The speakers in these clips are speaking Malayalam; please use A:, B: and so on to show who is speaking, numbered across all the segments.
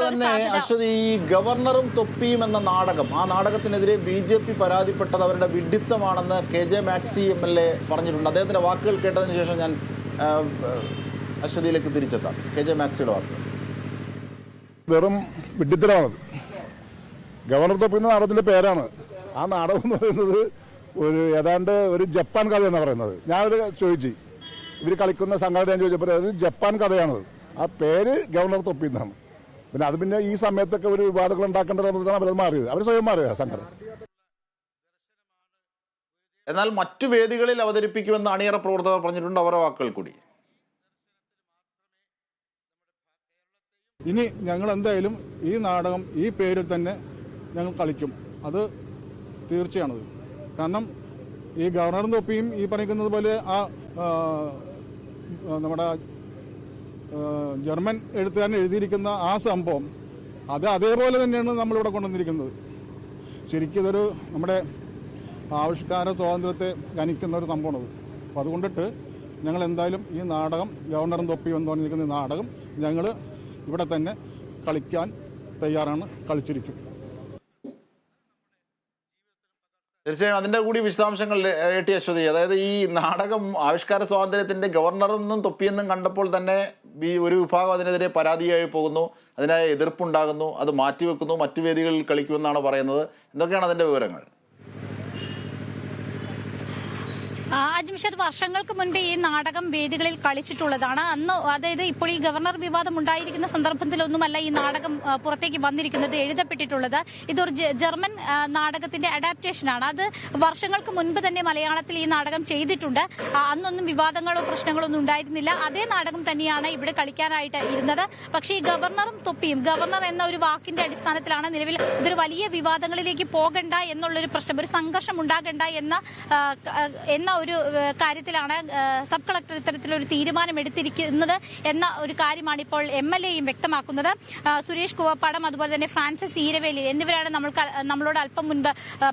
A: തന്നെ അശ്വതി, ഈ ഗവർണറും തൊപ്പിയും എന്ന നാടകം, ആ നാടകത്തിനെതിരെ BJP പരാതിപ്പെട്ടത് അവരുടെ വിഡ്ഢിത്തമാണെന്ന് KJ മാക്സി MLA പറഞ്ഞിട്ടുണ്ട്. അദ്ദേഹത്തിൻ്റെ വാക്കുകൾ കേട്ടതിന് ശേഷം ഞാൻ അശ്വതിയിലേക്ക് തിരിച്ചെത്താം. KJ മാക്സിയുടെ വാക്കുകൾ.
B: വെറും വിഡ്ഢിത്തരമാണത്. ഗവർണർ തൊപ്പി എന്ന നാടകത്തിൻ്റെ പേരാണ്. ആ നാടകം എന്ന് പറയുന്നത് ഏതാണ്ട് ഒരു ജപ്പാൻ കഥ എന്നാണ് പറയുന്നത്. ഞാനൊരു ചോദിച്ചു, ഇവർ കളിക്കുന്ന സംഘടന ഞാൻ ചോദിച്ചപ്പോൾ അത് ജപ്പാൻ കഥയാണത്. ആ പേര് ഗവർണർ തൊപ്പി എന്നാണ്. പിന്നെ അത് പിന്നെ ഈ സമയത്തൊക്കെ ഒരു വിവാദങ്ങൾ ഉണ്ടാക്കേണ്ടതാണ് അവരത് മാറിയത്. അവർ സ്വയം മാറിയത് സംഘടന.
A: എന്നാൽ മറ്റു വേദികളിൽ അവതരിപ്പിക്കുമെന്ന് അണിയറ പ്രവർത്തകർ പറഞ്ഞിട്ടുണ്ട്. അവരുടെ വാക്കുകൾ കൂടി.
B: ഇനി ഞങ്ങൾ എന്തായാലും ഈ നാടകം ഈ പേരിൽ തന്നെ ഞങ്ങൾ കളിക്കും. അത് തീർച്ചയാണത്. കാരണം ഈ ഗവർണറും തൊപ്പിയും ഈ പറയുന്നത് പോലെ ആ നമ്മുടെ ജർമ്മൻ എഴുത്തുകാരൻ എഴുതിയിരിക്കുന്ന ആ സംഭവം അത് അതേപോലെ തന്നെയാണ് നമ്മളിവിടെ കൊണ്ടുവന്നിരിക്കുന്നത്. ശരിക്കും ഇതൊരു നമ്മുടെ ആവിഷ്കാര സ്വാതന്ത്ര്യത്തെ ഗണിക്കുന്ന ഒരു സംഭവമാണത്. അപ്പം അതുകൊണ്ടിട്ട് ഞങ്ങൾ എന്തായാലും ഈ നാടകം ഗവർണറും തൊപ്പിയും എന്ന് പറഞ്ഞിരിക്കുന്ന ഈ നാടകം ഞങ്ങൾ ഇവിടെ തന്നെ കളിക്കാൻ തയ്യാറാണ്, കളിച്ചിരിക്കും.
A: തീർച്ചയായും അതിൻ്റെ കൂടി വിശദാംശങ്ങൾ AT അശ്വതി. അതായത് ഈ നാടകം ആവിഷ്കാര സ്വാതന്ത്ര്യത്തിൻ്റെ ഗവർണറെന്നും തൊപ്പിയെന്നും കണ്ടപ്പോൾ തന്നെ ഒരു വിഭാഗം അതിനെതിരെ പരാതിയായി പോകുന്നു, അതിനായി എതിർപ്പുണ്ടാകുന്നു, അത് മാറ്റിവെക്കുന്നു, മറ്റു വേദികളിൽ കളിക്കുമെന്നാണ് പറയുന്നത്. എന്തൊക്കെയാണ് അതിൻ്റെ വിവരങ്ങൾ?
C: അജ്മിഷദ്, വർഷങ്ങൾക്ക് മുൻപ് ഈ നാടകം വേദികളിൽ കളിച്ചിട്ടുള്ളതാണ്. അന്ന് അതായത് ഇപ്പോൾ ഈ ഗവർണർ വിവാദം ഉണ്ടായിരിക്കുന്ന സന്ദർഭത്തിലൊന്നുമല്ല ഈ നാടകം പുറത്തേക്ക് വന്നിരിക്കുന്നത്, എഴുതപ്പെട്ടിട്ടുള്ളത്. ഇതൊരു ജർമ്മൻ നാടകത്തിന്റെ അഡാപ്റ്റേഷനാണ്. അത് വർഷങ്ങൾക്ക് മുൻപ് തന്നെ മലയാളത്തിൽ ഈ നാടകം ചെയ്തിട്ടുണ്ട്. അന്നൊന്നും വിവാദങ്ങളോ പ്രശ്നങ്ങളോ ഒന്നും ഉണ്ടായിരുന്നില്ല. അതേ നാടകം തന്നെയാണ് ഇവിടെ കളിക്കാനായിട്ട് ഇരുന്നത്. പക്ഷേ ഈ ഗവർണറും തൊപ്പിയും, ഗവർണർ എന്ന ഒരു വാക്കിന്റെ അടിസ്ഥാനത്തിലാണ് നിലവിൽ ഇതൊരു വലിയ വിവാദങ്ങളിലേക്ക് പോകണ്ട എന്നുള്ളൊരു പ്രശ്നം, ഒരു സംഘർഷം ഉണ്ടാകണ്ട എന്ന ഒരു കാര്യത്തിലാണ് സബ് കളക്ടർ ഇത്തരത്തിലൊരു തീരുമാനം എടുത്തിരിക്കുന്നത് എന്ന ഒരു കാര്യമാണ് ഇപ്പോൾ MLAയും വ്യക്തമാക്കുന്നത്. സുരേഷ് കുവപ്പാടം, അതുപോലെ തന്നെ ഫ്രാൻസിസ് ഈരവേലി എന്നിവരാണ് നമ്മളോട് അല്പം മുൻപ്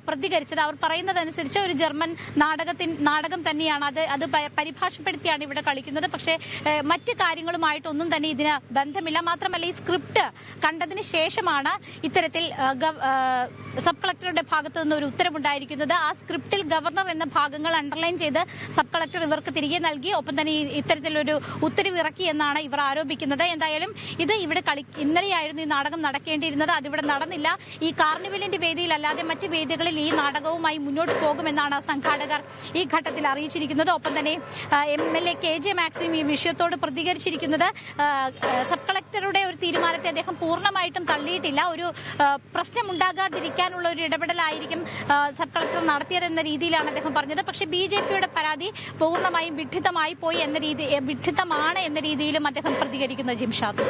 C: പ്രതികരിച്ചത്. അവർ പറയുന്നതനുസരിച്ച് ഒരു ജർമ്മൻ നാടകം തന്നെയാണ്, അത് പരിഭാഷപ്പെടുത്തിയാണ് ഇവിടെ കളിക്കുന്നത്. പക്ഷേ മറ്റ് കാര്യങ്ങളുമായിട്ടൊന്നും തന്നെ ഇതിന് ബന്ധമില്ല. മാത്രമല്ല ഈ സ്ക്രിപ്റ്റ് കണ്ടതിന് ശേഷമാണ് ഇത്തരത്തിൽ സബ് കളക്ടറുടെ ഭാഗത്തു നിന്ന് ഒരു ഉത്തരവുണ്ടായിരിക്കുന്നത്. ആ സ്ക്രിപ്റ്റിൽ ഗവർണർ എന്ന ഭാഗങ്ങൾ അണ്ടർലൈൻ ചെയ്ത് സബ് കളക്ടർ ഇവർക്ക് തിരികെ നൽകി, ഒപ്പം തന്നെ ഇത്തരത്തിലൊരു ഉത്തരവ് ഇറക്കി എന്നാണ് ഇവർ ആരോപിക്കുന്നത്. എന്തായാലും ഇത് ഇവിടെ ഇന്നലെയായിരുന്നു ഈ നാടകം നടക്കേണ്ടിയിരുന്നത്, അതിവിടെ നടന്നില്ല. ഈ കാർണിവലിന്റെ വേദിയിലല്ലാതെ മറ്റ് വേദികളിൽ ഈ നാടകവുമായി മുന്നോട്ട് പോകുമെന്നാണ് സംഘാടകർ ഈ ഘട്ടത്തിൽ അറിയിച്ചിരിക്കുന്നത്. ഒപ്പം തന്നെ MLA KJ മാക്സിയും ഈ വിഷയത്തോട് പ്രതികരിച്ചിരിക്കുന്നത് സബ് കളക്ടറുടെ ഒരു തീരുമാനത്തെ അദ്ദേഹം പൂർണ്ണമായിട്ടും തള്ളിയിട്ടില്ല. ഒരു പ്രശ്നമുണ്ടാകാതിരിക്കാനുള്ള ഒരു ഇടപെടലായിരിക്കും സബ് കളക്ടർ നടത്തിയതെന്ന രീതിയിലാണ് അദ്ദേഹം പറഞ്ഞത്. പക്ഷേ BJPയുടെ പരാതി പൂർണ്ണമായും വിഡ്ഢിത്തമായി പോയി വിഡ്ഢിത്തമാണ് എന്ന രീതിയിലും അദ്ദേഹം പ്രതികരിക്കുന്നു. ജിംഷാദ്.